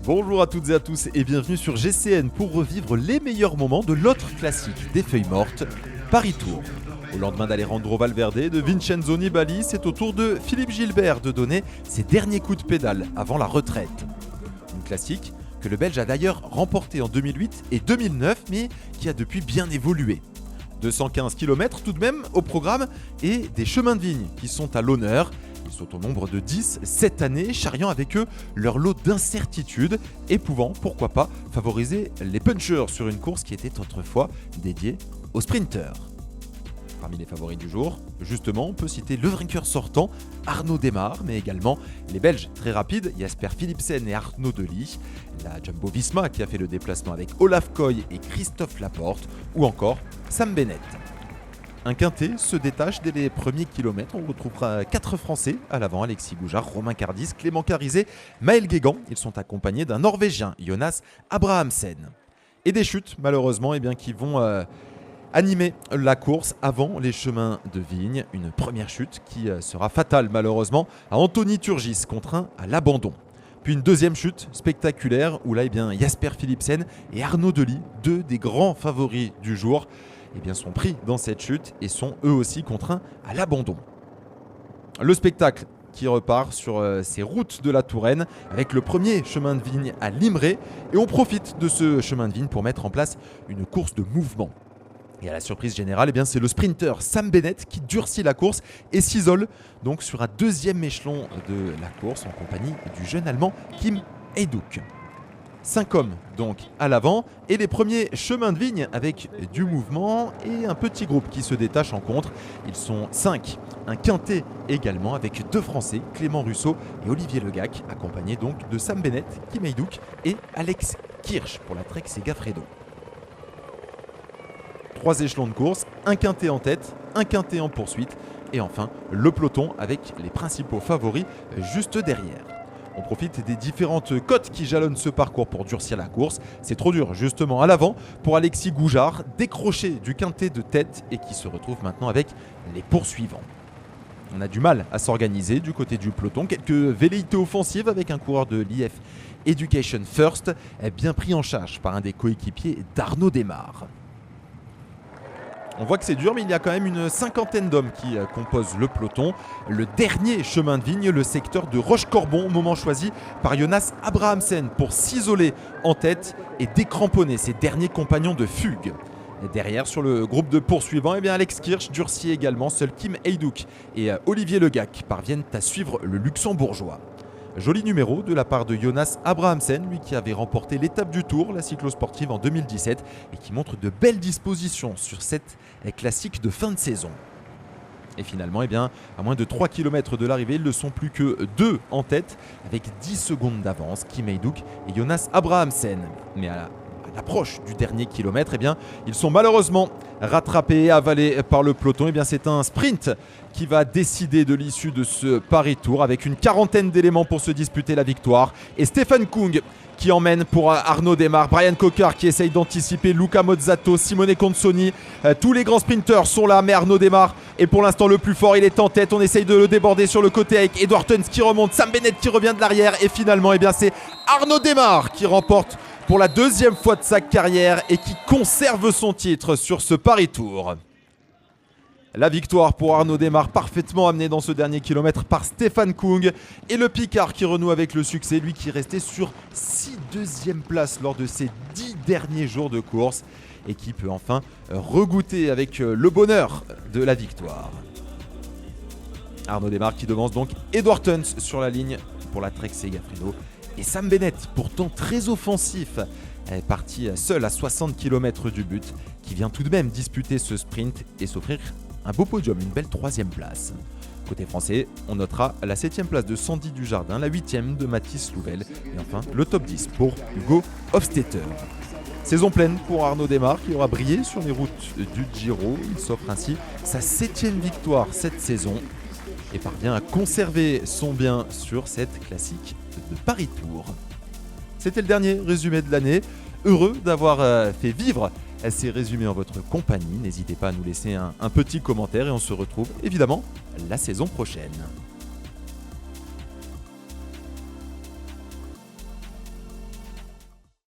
Bonjour à toutes et à tous et bienvenue sur GCN pour revivre les meilleurs moments de l'autre classique des feuilles mortes, Paris Tour. Au lendemain d'Alejandro Valverde et de Vincenzo Nibali, c'est au tour de Philippe Gilbert de donner ses derniers coups de pédale avant la retraite. Une classique que le Belge a d'ailleurs remportée en 2008 et 2009 mais qui a depuis bien évolué. 215 km tout de même au programme et des chemins de vigne qui sont à l'honneur. Ils sont au nombre de 10 cette année, charriant avec eux leur lot d'incertitudes et pouvant, pourquoi pas, favoriser les punchers sur une course qui était autrefois dédiée aux sprinters. Parmi les favoris du jour, justement, on peut citer le vainqueur sortant, Arnaud Démare, mais également les Belges très rapides, Jasper Philipsen et Arnaud Delis, la Jumbo-Visma qui a fait le déplacement avec Olaf Koy et Christophe Laporte, ou encore Sam Bennett. Un quintet se détache dès les premiers kilomètres. On retrouvera 4 Français à l'avant, Alexis Goujard, Romain Cardis, Clément Carizet, Maël Guégan. Ils sont accompagnés d'un Norvégien, Jonas Abrahamsen. Et des chutes, malheureusement, qui vont animer la course avant les chemins de vigne. Une première chute qui sera fatale, malheureusement, à Anthony Turgis, contraint à l'abandon. Puis une deuxième chute spectaculaire où là, Jasper Philipsen et Arnaud Delis, deux des grands favoris du jour, sont pris dans cette chute et sont eux aussi contraints à l'abandon. Le spectacle qui repart sur ces routes de la Touraine avec le premier chemin de vigne à Limeré et on profite de ce chemin de vigne pour mettre en place une course de mouvement. Et à la surprise générale, c'est le sprinter Sam Bennett qui durcit la course et s'isole donc sur un deuxième échelon de la course en compagnie du jeune Allemand Kim Heiduk. 5 hommes donc à l'avant et les premiers chemins de vigne avec du mouvement et un petit groupe qui se détache en contre. Ils sont 5, un quintet également avec 2 Français, Clément Russo et Olivier Legac, accompagnés donc de Sam Bennett, Kim Heiduk et Alex Kirch pour la Trek Segafredo. 3 échelons de course, un quintet en tête, un quintet en poursuite et enfin le peloton avec les principaux favoris juste derrière. On profite des différentes côtes qui jalonnent ce parcours pour durcir la course. C'est trop dur justement à l'avant pour Alexis Goujard, décroché du quintet de tête et qui se retrouve maintenant avec les poursuivants. On a du mal à s'organiser du côté du peloton. Quelques velléités offensives avec un coureur de l'IF Education First, bien pris en charge par un des coéquipiers d'Arnaud Démare. On voit que c'est dur, mais il y a quand même une cinquantaine d'hommes qui composent le peloton. Le dernier chemin de vigne, le secteur de Roche-Corbon, moment choisi par Jonas Abrahamsen pour s'isoler en tête et décramponner ses derniers compagnons de fugue. Et derrière, sur le groupe de poursuivants, Alex Kirch durcit également. Seul Kim Heiduk et Olivier Legac parviennent à suivre le luxembourgeois. Joli numéro de la part de Jonas Abrahamsen, lui qui avait remporté l'étape du Tour, la cyclosportive en 2017, et qui montre de belles dispositions sur cette classique de fin de saison. Et finalement, à moins de 3 km de l'arrivée, ils ne sont plus que 2 en tête, avec 10 secondes d'avance, Kim Heiduk et Jonas Abrahamsen. Mais à l'approche du dernier kilomètre, ils sont malheureusement rattrapés et avalés par le peloton. C'est un sprint qui va décider de l'issue de ce Paris Tour avec une quarantaine d'éléments pour se disputer la victoire. Et Stefan Kung qui emmène pour Arnaud Démare, Brian Cocard qui essaye d'anticiper, Luca Mozzato, Simone Consoni. Tous les grands sprinteurs sont là, mais Arnaud Démare est pour l'instant le plus fort. Il est en tête, on essaye de le déborder sur le côté avec Edward Tuns qui remonte, Sam Bennett qui revient de l'arrière. Et finalement, c'est Arnaud Démare qui remporte pour la deuxième fois de sa carrière et qui conserve son titre sur ce Paris Tour. La victoire pour Arnaud Démare, parfaitement amenée dans ce dernier kilomètre par Stefan Kung et le Picard qui renoue avec le succès, lui qui restait sur 6 deuxièmes places lors de ses 10 derniers jours de course et qui peut enfin regoûter avec le bonheur de la victoire. Arnaud Démare qui devance donc Edward Tuns sur la ligne pour la Trek Segafredo. Et Sam Bennett, pourtant très offensif, est parti seul à 60 km du but, qui vient tout de même disputer ce sprint et s'offrir un beau podium, une belle 3e place. Côté français, on notera la 7e place de Sandy Dujardin, la 8e de Mathis Louvel et enfin le top 10 pour Hugo Hofstetter. Saison pleine pour Arnaud Démare qui aura brillé sur les routes du Giro. Il s'offre ainsi sa 7e victoire cette saison et parvient à conserver son bien sur cette classique de Paris Tour. C'était le dernier résumé de l'année. Heureux d'avoir fait vivre ces résumés en votre compagnie. N'hésitez pas à nous laisser un petit commentaire et on se retrouve évidemment la saison prochaine.